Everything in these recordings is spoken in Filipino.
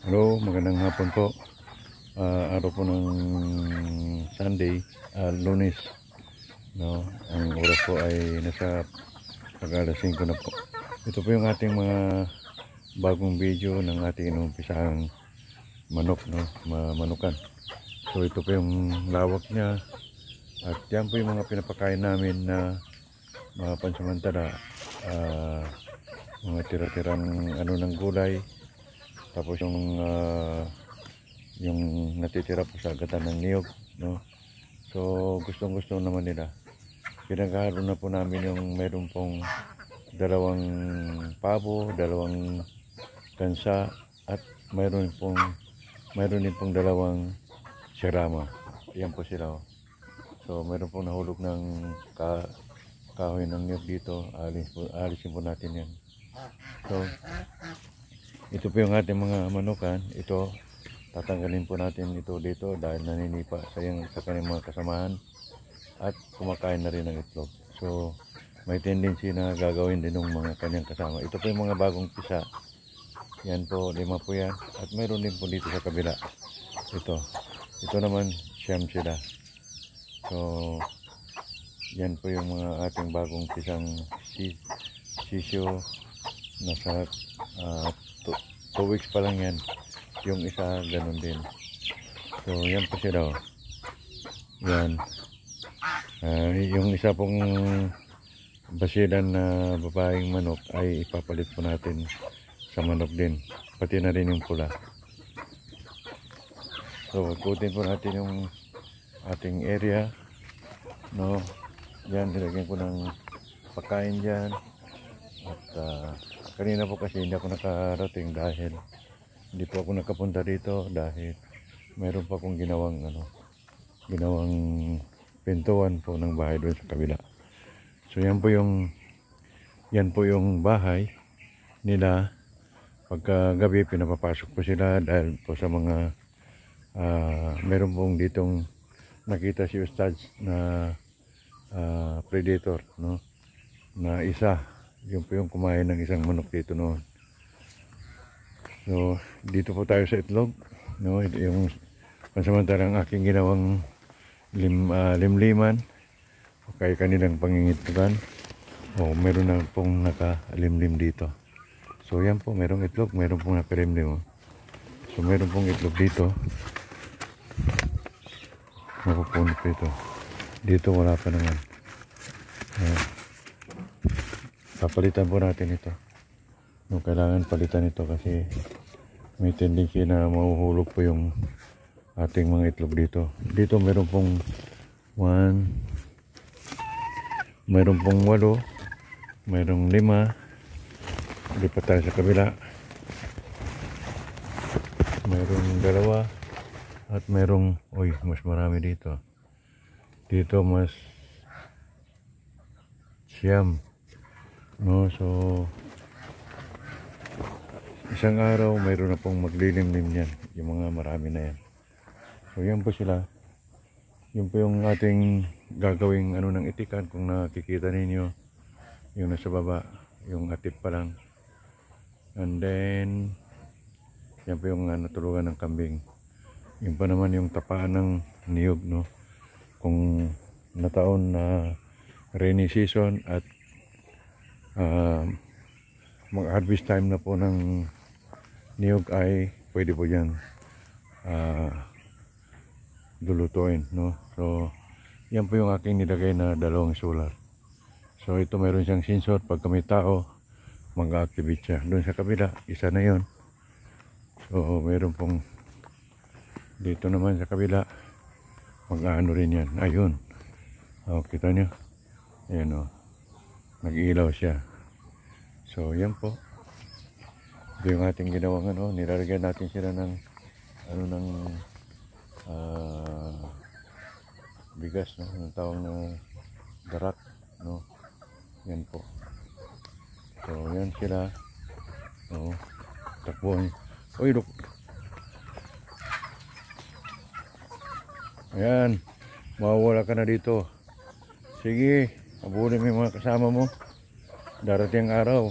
Hello, magandang hapon po. Araw po ng Sunday, Lunes. No, ang oras po ay nasa pag-alas 5 na po. Ito po yung ating mga bagong video ng ating inumpisahang manok, no, manukan. So ito po yung lawak niya. At yan po yung mga pinapakain namin na mga pansamantala. Mga tira-tirang ng gulay. Tapos yung natitira po sa gatan ng niyog, no? So gustong-gusto naman nila. Pinaghalo na po namin yung meron pong dalawang pabo, dalawang kansa at mayroon din pong dalawang sirama. Yan po sila. So meron pong nahulog ng kahoy ng niyog dito. Alisin po natin yan. So ito po yung ating mga manukan. Ito, tatanggalin po natin ito dito dahil naninipa sa kanyang mga kasamahan at kumakain na rin ng itlog. So may tendency na gagawin din ng mga kanyang kasama. Ito po yung mga bagong pisa. Yan po, 5 po yan. At mayroon din po dito sa kabila. Ito naman siyam sila. So yan po yung mga ating bagong pisang sisyo. Nasa 2 weeks pa lang yan. Yung isa ganun din. So yan po sila. Yan. Yung isa pong basilan na babaeng manok ay ipapalit po natin sa manok din. Pati na rin yung pula. So ikutin po natin yung ating area. No. Yan, nilagyan ko ng pagkain dyan. At kanina po kasi hindi ako nakarating dahil hindi po ako nakapunta dito dahil mayroon pa akong ginawang pintuan po ng bahay doon sa kabila. So yan po yung bahay nila. Pagka gabi pinapapasok po sila dahil po sa mga meron pong ditong nakita si Ustad na predator, no, na isa. Yun po yung kumain ng isang manok dito noon. So dito po tayo sa itlog, no? Yung pansamantalang aking ginawang limliman kay kanilang pangingitlogan. Meron na pong nakalimlim dito. So yan po, merong itlog, meron pong nakalimlim. So meron pong itlog dito. Mapupunot po ito. Dito wala pa naman. Papalitan po natin ito. No, kailangan palitan ito kasi may tendency na mahuhulog po yung ating mga itlog dito. Dito meron pong 8, merong 5. Lipat tayo sa kabila. Merong 2 at merong mas marami dito. Dito mas siyam. No, so isang araw mayroon na pong maglilimlim yan, yung mga marami na yan. So yan po sila. Yun po yung ating gagawing ng itikan. Kung nakikita ninyo yung nasa baba, yung atip pa lang. And then yan po yung natulugan ng kambing. Yun pa naman yung tapaan ng niyog, no, kung nataon na rainy season at mag-harvest time na po ng niyog ay pwede po yan lulutuin, no. So yan po yung aking nilagay na 2 solar. So ito mayroon siyang sensor. Pagka may tao mag-activate siya. Doon sa kabila isa na yon. So mayroon pong dito naman sa kabila mag-ano rin yan. Ayun, kita nyo, ayan, nag-ilaw siya. So yan po, ito yung ating ginawang nilalagyan natin sila ng bigas, no, ng tawag na darak, no. Yan po. So yan sila. Takbo. Look. Ayan, mawawala ka na dito. Sige, abulin mo yung mga kasama mo. Darating araw.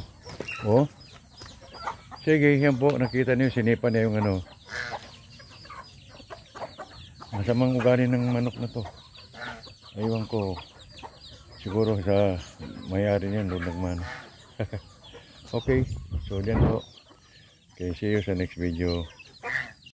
Sige, yan po. Nakita niyo, sinipa niya yung ano. Masamang ugali ng manok na to. Aywan ko. Siguro sa may-ari niyan doon nagmano. Okay. So, yan po. Okay, see you sa next video.